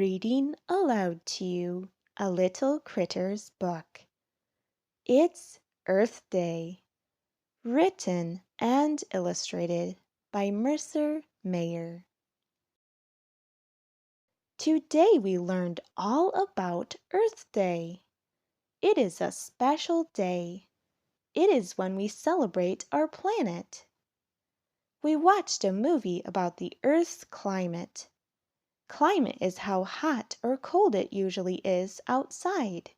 reading aloud to you a little critter's book. It's Earth Day, written and illustrated by Mercer. Today we learned all about Earth Day. It is a special day. It is when we celebrate our planet. We watched a movie about the Earth's climate. Climate is how hot or cold it usually is outside.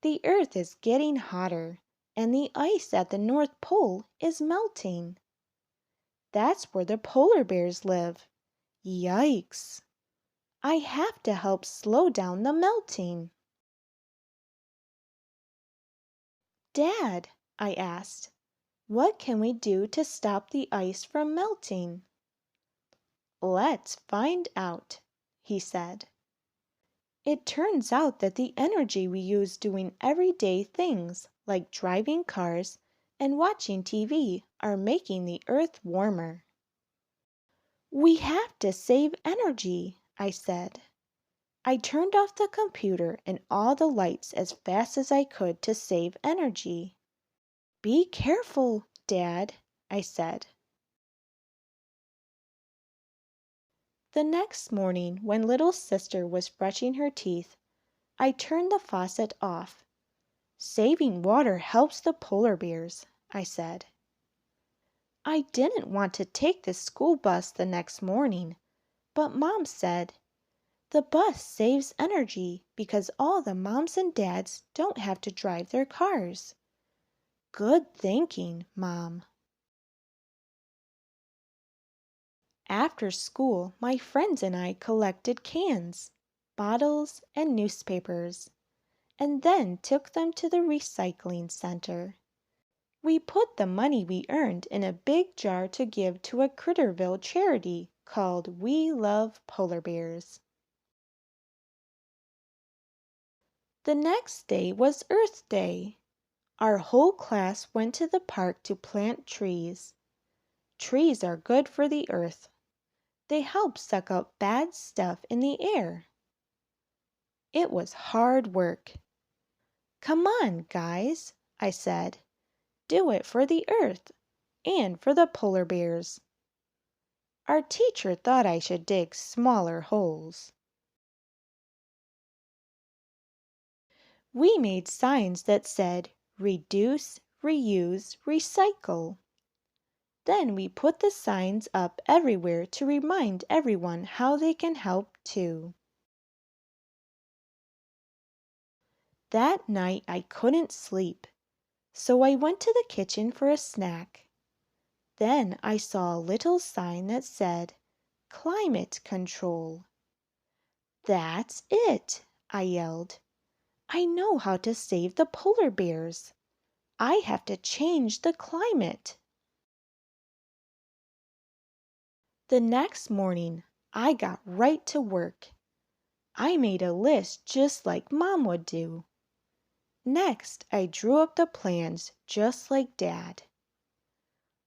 The Earth is getting hotter, and the ice at the North Pole is melting. That's where the polar bears live. Yikes! I have to help slow down the melting. Dad, I asked, what can we do to stop the ice from melting? Let's find out, he said. It turns out that the energy we use doing everyday things like driving cars and watching TV are making the Earth warmer. We have to save energy, I said. I turned off the computer and all the lights as fast as I could to save energy. Be careful, Dad, I said. The next morning, when little sister was brushing her teeth, I turned the faucet off. Saving water helps the polar bears, I said. I didn't want to take the school bus the next morning, but Mom said, the bus saves energy because all the moms and dads don't have to drive their cars. Good thinking, Mom. After school, my friends and I collected cans, bottles, and newspapers, and then took them to the recycling center. We put the money we earned in a big jar to give to a Critterville charity called We Love Polar Bears. The next day was Earth Day. Our whole class went to the park to plant trees. Trees are good for the earth. They help suck up bad stuff in the air. It was hard work. Come on, guys, I said. Do it for the earth and for the polar bears. Our teacher thought I should dig smaller holes. We made signs that said, reduce, reuse, recycle. Then we put the signs up everywhere to remind everyone how they can help too. That night I couldn't sleep, so I went to the kitchen for a snack. Then I saw a little sign that said, Climate Control. That's it, I yelled. I know how to save the polar bears. I have to change the climate. The next morning, I got right to work. I made a list just like Mom would do. Next, I drew up the plans just like Dad.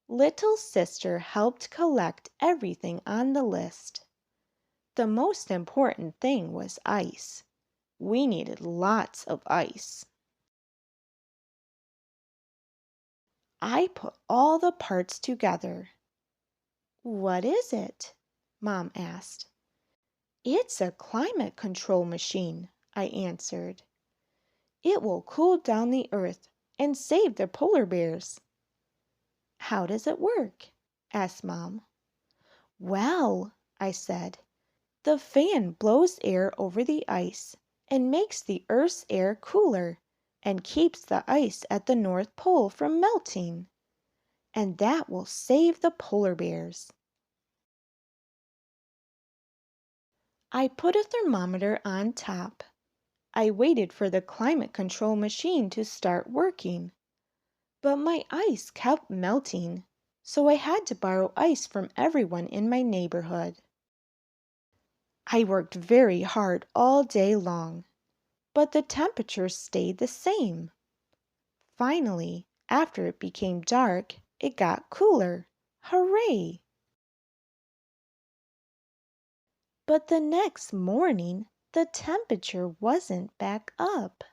Little sister helped collect everything on the list. The most important thing was ice. We needed lots of ice. I put all the parts together. What is it? Mom asked. It's a climate control machine, I answered. It will cool down the earth and save the polar bears. How does it work? Asked Mom. Well, I said, the fan blows air over the ice and makes the Earth's air cooler and keeps the ice at the North Pole from melting. And that will save the polar bears. I put a thermometer on top. I waited for the climate control machine to start working. But my ice kept melting, so I had to borrow ice from everyone in my neighborhood. I worked very hard all day long, but the temperature stayed the same. Finally, after it became dark, it got cooler. Hooray! But the next morning, the temperature wasn't back up.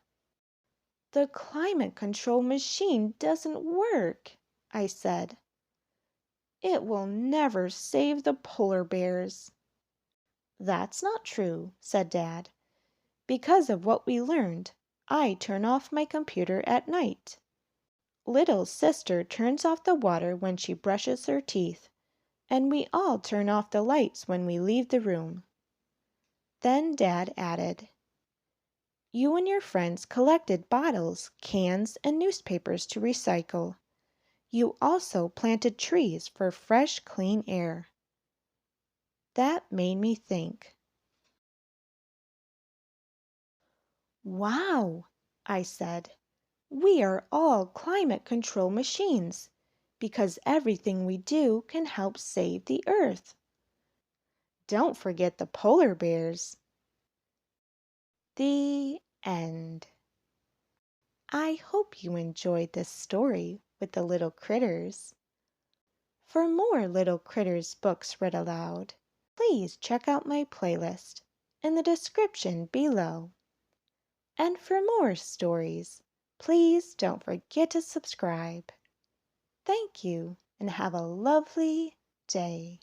"The climate control machine doesn't work," I said. "It will never save the polar bears." "That's not true," said Dad. "Because of what we learned, I turn off my computer at night. Little sister turns off the water when she brushes her teeth, and we all turn off the lights when we leave the room." Then Dad added, "You and your friends collected bottles, cans, and newspapers to recycle. You also planted trees for fresh, clean air." That made me think. "Wow," I said. "We are all climate control machines, because everything we do can help save the Earth. Don't forget the polar bears." The end. I hope you enjoyed this story with the little critters. For more Little Critters books read aloud, please check out my playlist in the description below. And for more stories, please don't forget to subscribe. Thank you and have a lovely day.